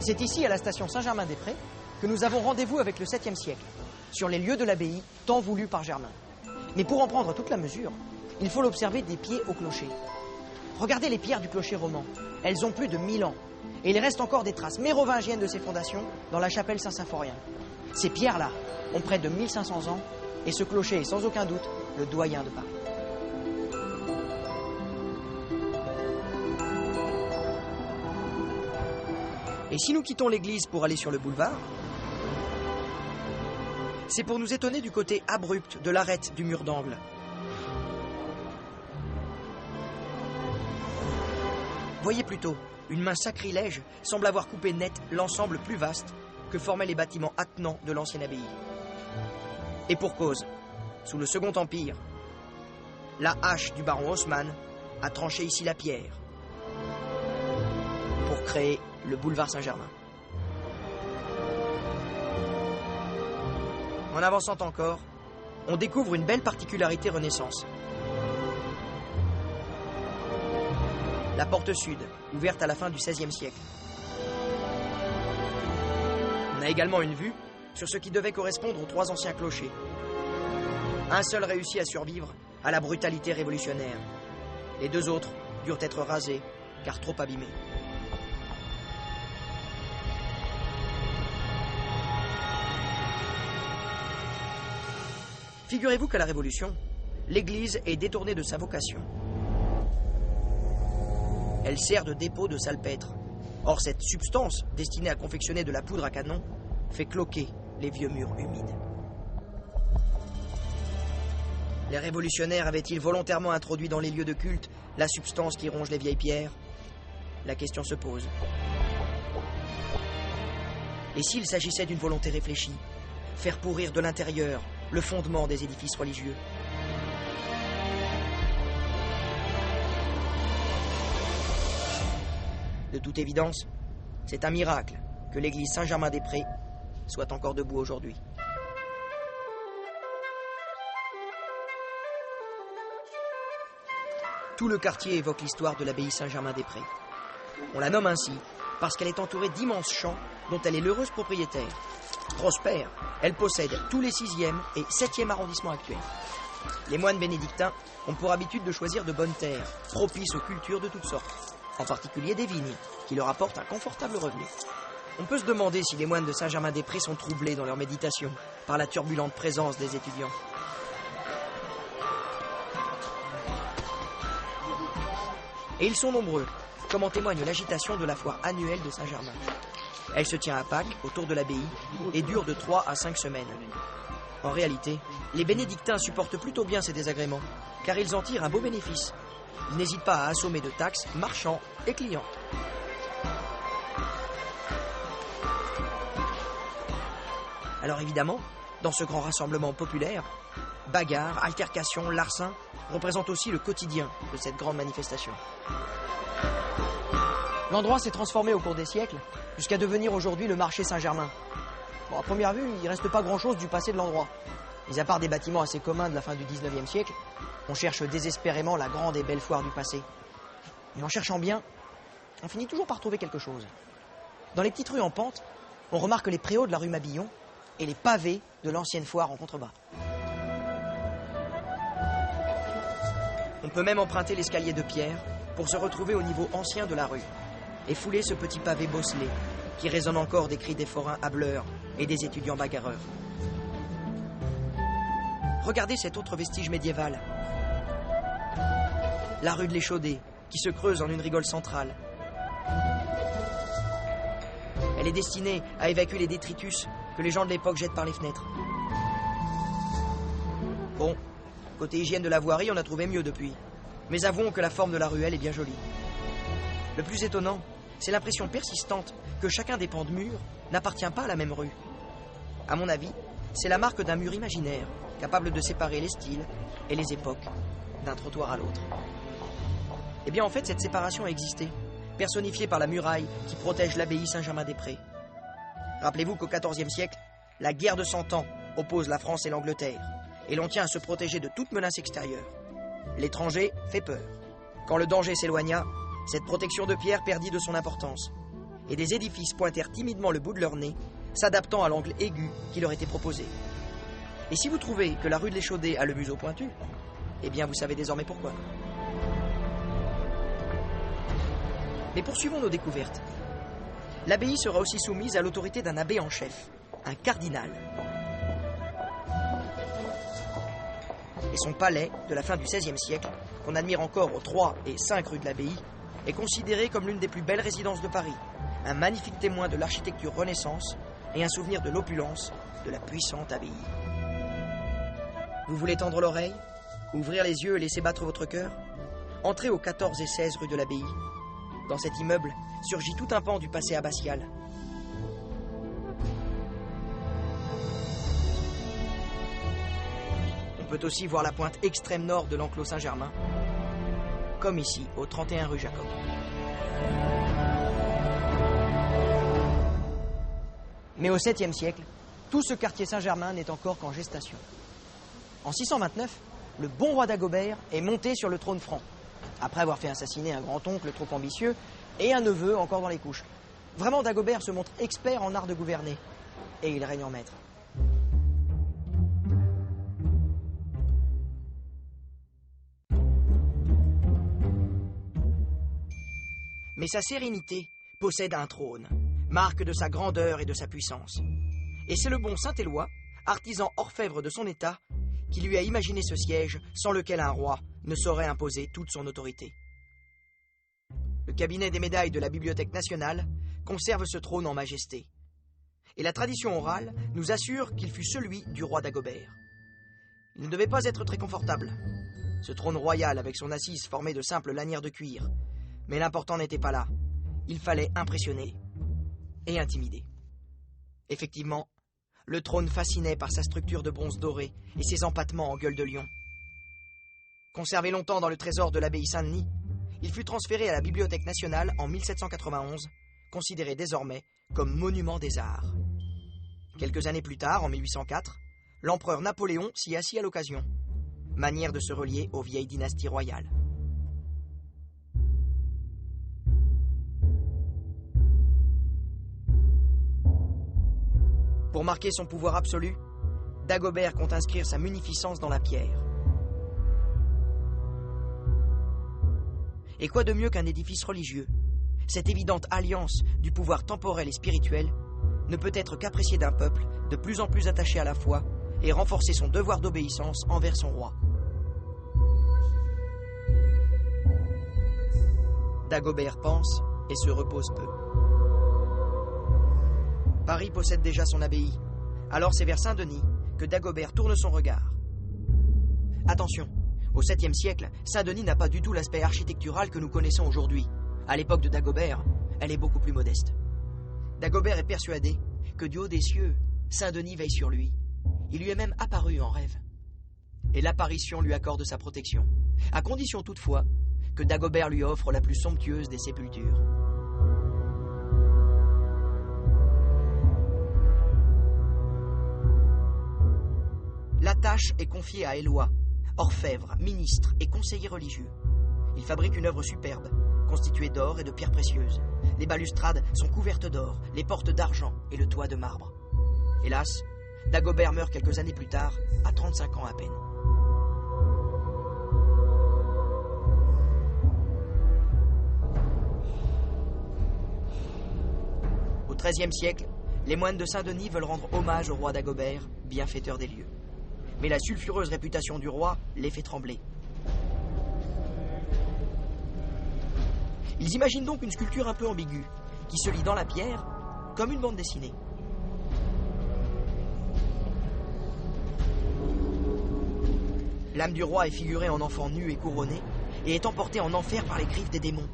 C'est ici, à la station Saint-Germain-des-Prés, que nous avons rendez-vous avec le 7e siècle, sur les lieux de l'abbaye tant voulus par Germain. Mais pour en prendre toute la mesure, il faut l'observer des pieds au clocher. Regardez les pierres du clocher roman. Elles ont plus de 1000 ans. Et il reste encore des traces mérovingiennes de ces fondations dans la chapelle Saint-Symphorien. Ces pierres-là ont près de 1500 ans et ce clocher est sans aucun doute le doyen de Paris. Et si nous quittons l'église pour aller sur le boulevard, c'est pour nous étonner du côté abrupt de l'arête du mur d'angle. Voyez plutôt, une main sacrilège semble avoir coupé net l'ensemble plus vaste que formaient les bâtiments attenants de l'ancienne abbaye. Et pour cause, sous le Second Empire, la hache du baron Haussmann a tranché ici la pierre pour créer le boulevard Saint-Germain. En avançant encore, on découvre une belle particularité Renaissance. La porte sud, ouverte à la fin du XVIe siècle. On a également une vue sur ce qui devait correspondre aux 3 anciens clochers. Un seul réussit à survivre à la brutalité révolutionnaire. Les 2 autres durent être rasés, car trop abîmés. Figurez-vous qu'à la Révolution, l'Église est détournée de sa vocation. Elle sert de dépôt de salpêtre. Or, cette substance, destinée à confectionner de la poudre à canon, fait cloquer les vieux murs humides. Les révolutionnaires avaient-ils volontairement introduit dans les lieux de culte la substance qui ronge les vieilles pierres? La question se pose. Et s'il s'agissait d'une volonté réfléchie, faire pourrir de l'intérieur le fondement des édifices religieux? De toute évidence, c'est un miracle que l'église Saint-Germain-des-Prés soit encore debout aujourd'hui. Tout le quartier évoque l'histoire de l'abbaye Saint-Germain-des-Prés. On la nomme ainsi parce qu'elle est entourée d'immenses champs dont elle est l'heureuse propriétaire. Prospère, elle possède tous les 6e et 7e arrondissements actuels. Les moines bénédictins ont pour habitude de choisir de bonnes terres, propices aux cultures de toutes sortes, en particulier des vignes, qui leur apportent un confortable revenu. On peut se demander si les moines de Saint-Germain-des-Prés sont troublés dans leur méditation par la turbulente présence des étudiants. Et ils sont nombreux, comme en témoigne l'agitation de la foire annuelle de Saint-Germain. Elle se tient à Pâques, autour de l'abbaye, et dure de 3 à 5 semaines. En réalité, les bénédictins supportent plutôt bien ces désagréments, car ils en tirent un beau bénéfice. Ils n'hésitent pas à assommer de taxes marchands et clients. Alors évidemment, dans ce grand rassemblement populaire, bagarres, altercations, larcins représentent aussi le quotidien de cette grande manifestation. L'endroit s'est transformé au cours des siècles, jusqu'à devenir aujourd'hui le marché Saint-Germain. Bon, à première vue, il ne reste pas grand-chose du passé de l'endroit. Mais à part des bâtiments assez communs de la fin du 19e siècle, on cherche désespérément la grande et belle foire du passé. Et en cherchant bien, on finit toujours par trouver quelque chose. Dans les petites rues en pente, on remarque les préaux de la rue Mabillon et les pavés de l'ancienne foire en contrebas. On peut même emprunter l'escalier de pierre pour se retrouver au niveau ancien de la rue et fouler ce petit pavé bosselé qui résonne encore des cris des forains hâbleurs et des étudiants bagarreurs. Regardez cet autre vestige médiéval. La rue de l'Échaudé, qui se creuse en une rigole centrale. Elle est destinée à évacuer les détritus que les gens de l'époque jettent par les fenêtres. Bon, côté hygiène de la voirie, on a trouvé mieux depuis. Mais avouons que la forme de la ruelle est bien jolie. Le plus étonnant, c'est l'impression persistante que chacun des pans de mur n'appartient pas à la même rue. À mon avis, c'est la marque d'un mur imaginaire, capable de séparer les styles et les époques d'un trottoir à l'autre. Eh bien, en fait, cette séparation a existé, personnifiée par la muraille qui protège l'abbaye Saint-Germain-des-Prés. Rappelez-vous qu'au XIVe siècle, la guerre de 100 ans oppose la France et l'Angleterre, et l'on tient à se protéger de toute menace extérieure. L'étranger fait peur. Quand le danger s'éloigna, cette protection de pierre perdit de son importance. et des édifices pointèrent timidement le bout de leur nez, s'adaptant à l'angle aigu qui leur était proposé. Et si vous trouvez que la rue de l'Échaudé a le museau pointu, eh bien vous savez désormais pourquoi. Mais poursuivons nos découvertes. L'abbaye sera aussi soumise à l'autorité d'un abbé en chef, un cardinal. Et son palais, de la fin du XVIe siècle, qu'on admire encore aux 3 et 5 rues de l'abbaye, est considéré comme l'une des plus belles résidences de Paris, un magnifique témoin de l'architecture Renaissance et un souvenir de l'opulence de la puissante abbaye. Vous voulez tendre l'oreille, ouvrir les yeux et laisser battre votre cœur? Entrez aux 14 et 16 rue de l'abbaye. Dans cet immeuble surgit tout un pan du passé abbatial. On peut aussi voir la pointe extrême nord de l'enclos Saint-Germain, comme ici, au 31 rue Jacob. Mais au 7e siècle, tout ce quartier Saint-Germain n'est encore qu'en gestation. En 629, le bon roi Dagobert est monté sur le trône franc, après avoir fait assassiner un grand-oncle trop ambitieux et un neveu encore dans les couches. Vraiment, Dagobert se montre expert en art de gouverner, et il règne en maître. Mais sa sérénité possède un trône, marque de sa grandeur et de sa puissance. Et c'est le bon Saint-Éloi, artisan orfèvre de son état, qui lui a imaginé ce siège sans lequel un roi ne saurait imposer toute son autorité. Le cabinet des médailles de la Bibliothèque nationale conserve ce trône en majesté. Et la tradition orale nous assure qu'il fut celui du roi Dagobert. Il ne devait pas être très confortable, ce trône royal avec son assise formée de simples lanières de cuir. Mais l'important n'était pas là. Il fallait impressionner et intimider. Effectivement, le trône fascinait par sa structure de bronze doré et ses empattements en gueule de lion. Conservé longtemps dans le trésor de l'abbaye Saint-Denis, il fut transféré à la Bibliothèque nationale en 1791, considéré désormais comme monument des arts. Quelques années plus tard, en 1804, l'empereur Napoléon s'y assit à l'occasion, manière de se relier aux vieilles dynasties royales. Pour marquer son pouvoir absolu, Dagobert compte inscrire sa munificence dans la pierre. Et quoi de mieux qu'un édifice religieux? Cette évidente alliance du pouvoir temporel et spirituel ne peut être qu'appréciée d'un peuple de plus en plus attaché à la foi et renforcer son devoir d'obéissance envers son roi. Dagobert pense et se repose peu. Paris possède déjà son abbaye, alors c'est vers Saint-Denis que Dagobert tourne son regard. Attention, au 7e siècle, Saint-Denis n'a pas du tout l'aspect architectural que nous connaissons aujourd'hui. À l'époque de Dagobert, elle est beaucoup plus modeste. Dagobert est persuadé que du haut des cieux, Saint-Denis veille sur lui. Il lui est même apparu en rêve. Et l'apparition lui accorde sa protection, à condition toutefois que Dagobert lui offre la plus somptueuse des sépultures. La tâche est confiée à Éloi, orfèvre, ministre et conseiller religieux. Il fabrique une œuvre superbe, constituée d'or et de pierres précieuses. Les balustrades sont couvertes d'or, les portes d'argent et le toit de marbre. Hélas, Dagobert meurt quelques années plus tard, à 35 ans à peine. Au XIIIe siècle, les moines de Saint-Denis veulent rendre hommage au roi Dagobert, bienfaiteur des lieux. Mais la sulfureuse réputation du roi les fait trembler. Ils imaginent donc une sculpture un peu ambiguë, qui se lit dans la pierre comme une bande dessinée. L'âme du roi est figurée en enfant nu et couronné, et est emportée en enfer par les griffes des démons.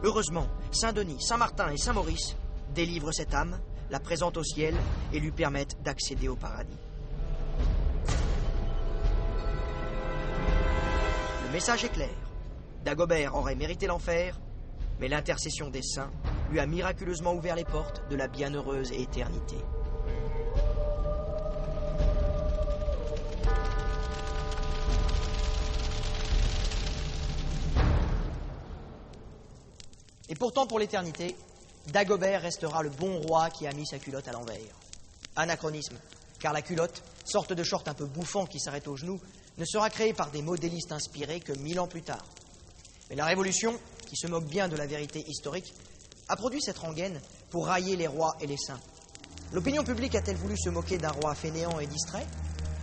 Heureusement, Saint-Denis, Saint-Martin et Saint-Maurice délivrent cette âme, la présentent au ciel et lui permettent d'accéder au paradis. Le message est clair. Dagobert aurait mérité l'enfer, mais l'intercession des saints lui a miraculeusement ouvert les portes de la bienheureuse éternité. Et pourtant, pour l'éternité, Dagobert restera le bon roi qui a mis sa culotte à l'envers. Anachronisme, car la culotte, sorte de short un peu bouffant qui s'arrête aux genoux, ne sera créée par des modélistes inspirés que 1000 ans plus tard. Mais la Révolution, qui se moque bien de la vérité historique, a produit cette rengaine pour railler les rois et les saints. L'opinion publique a-t-elle voulu se moquer d'un roi fainéant et distrait?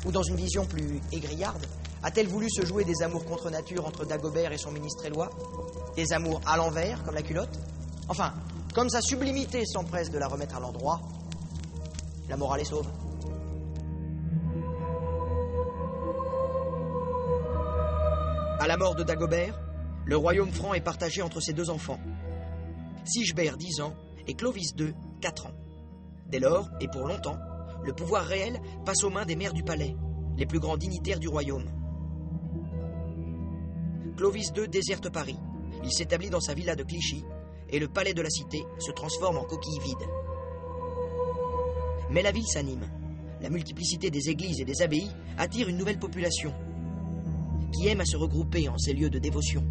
Ou dans une vision plus égrillarde, a-t-elle voulu se jouer des amours contre nature entre Dagobert et son ministre éloi? Des amours à l'envers, comme la culotte? Enfin, comme sa sublimité s'empresse de la remettre à l'endroit, la morale est sauve. À la mort de Dagobert, le royaume franc est partagé entre ses deux enfants. Sigebert, 10 ans, et Clovis II, 4 ans. Dès lors, et pour longtemps, le pouvoir réel passe aux mains des maires du palais, les plus grands dignitaires du royaume. Clovis II déserte Paris. Il s'établit dans sa villa de Clichy, et le palais de la cité se transforme en coquille vide. Mais la ville s'anime. La multiplicité des églises et des abbayes attire une nouvelle population, qui aime à se regrouper en ces lieux de dévotion.